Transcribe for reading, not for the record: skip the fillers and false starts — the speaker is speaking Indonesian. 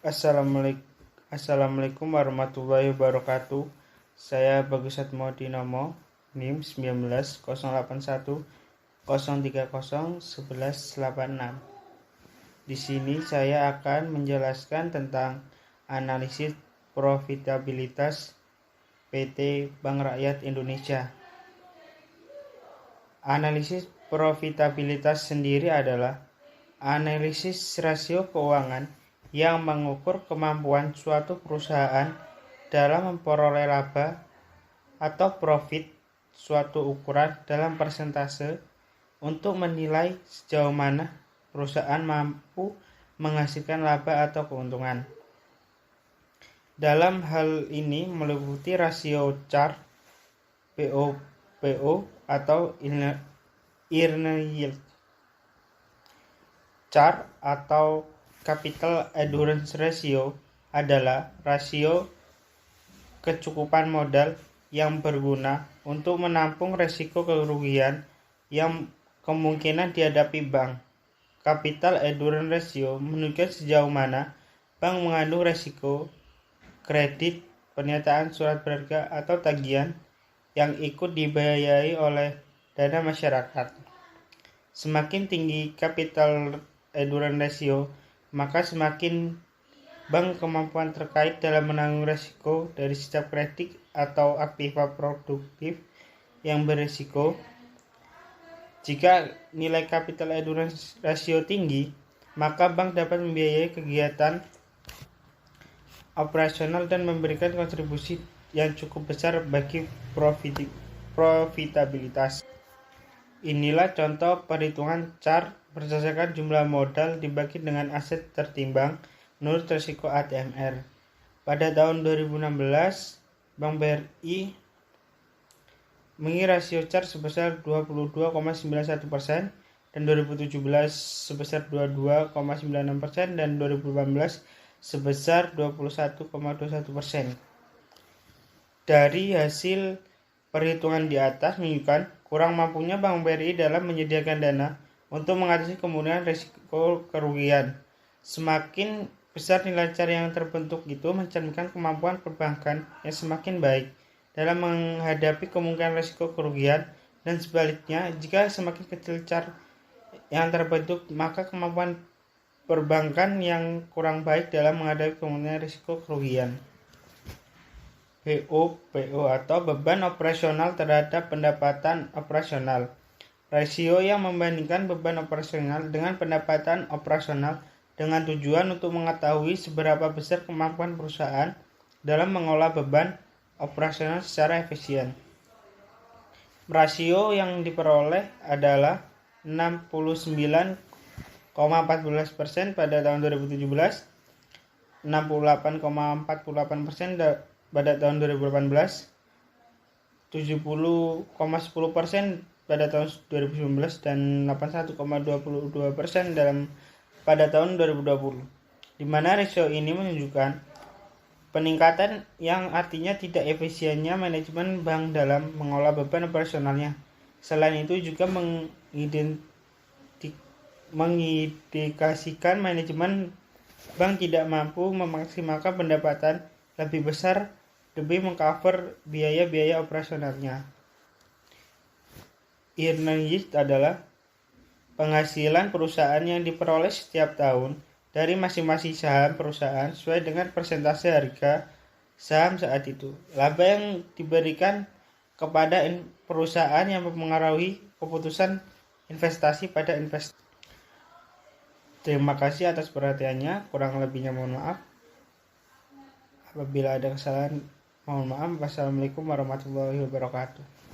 Assalamualaikum warahmatullahi wabarakatuh. Saya Bagus Atmodinomo, NIM 190810301186. Di sini saya akan menjelaskan tentang analisis profitabilitas PT Bank Rakyat Indonesia. Analisis profitabilitas sendiri adalah analisis rasio keuangan yang mengukur kemampuan suatu perusahaan dalam memperoleh laba atau profit suatu ukuran dalam persentase untuk menilai sejauh mana perusahaan mampu menghasilkan laba atau keuntungan. Dalam hal ini meliputi rasio CAR, PO atau earning yield. CAR atau Capital Endurance Ratio adalah rasio kecukupan modal yang berguna untuk menampung risiko kerugian yang kemungkinan dihadapi bank. Capital Endurance Ratio menunjukkan sejauh mana bank mengandung risiko kredit, pernyataan surat berharga atau tagihan yang ikut dibiayai oleh dana masyarakat. Semakin tinggi Capital Endurance Ratio, maka semakin bank kemampuan terkait dalam menanggung risiko dari setiap kredit atau aktiva produktif yang berisiko. Jika nilai Capital Endurance Ratio tinggi, maka bank dapat membiayai kegiatan operasional dan memberikan kontribusi yang cukup besar bagi profitabilitas. Inilah contoh perhitungan CAR berdasarkan jumlah modal dibagi dengan aset tertimbang menurut risiko ATMR. Pada tahun 2016, Bank BRI memiliki rasio CAR sebesar 22,91% dan 2017 sebesar 22,96% dan 2018 sebesar 21,21%. Dari hasil perhitungan di atas menunjukkan kurang mampunya Bank BRI dalam menyediakan dana untuk mengatasi kemungkinan risiko kerugian. Semakin besar nilai CAR yang terbentuk itu mencerminkan kemampuan perbankan yang semakin baik dalam menghadapi kemungkinan risiko kerugian, dan sebaliknya, jika semakin kecil CAR yang terbentuk, maka kemampuan perbankan yang kurang baik dalam menghadapi kemungkinan risiko kerugian. PO atau beban operasional terhadap pendapatan operasional. Rasio yang membandingkan beban operasional dengan pendapatan operasional dengan tujuan untuk mengetahui seberapa besar kemampuan perusahaan dalam mengolah beban operasional secara efisien. Rasio yang diperoleh adalah 69,14% pada tahun 2017, 68,48% pada tahun 2018, 70,10% pada tahun 2019 dan 81,22% pada tahun 2020. Di mana rasio ini menunjukkan peningkatan yang artinya tidak efisiennya manajemen bank dalam mengolah beban operasionalnya. Selain itu juga mengindikasikan manajemen bank tidak mampu memaksimalkan pendapatan lebih besar demi mengcover biaya-biaya operasionalnya. Earning yield adalah penghasilan perusahaan yang diperoleh setiap tahun dari masing-masing saham perusahaan sesuai dengan persentase harga saham saat itu. Laba yang diberikan kepada perusahaan yang mempengaruhi keputusan investasi pada investasi. Terima kasih atas perhatiannya. Kurang lebihnya mohon maaf. Apabila ada kesalahan, mohon maaf. Wassalamualaikum warahmatullahi wabarakatuh.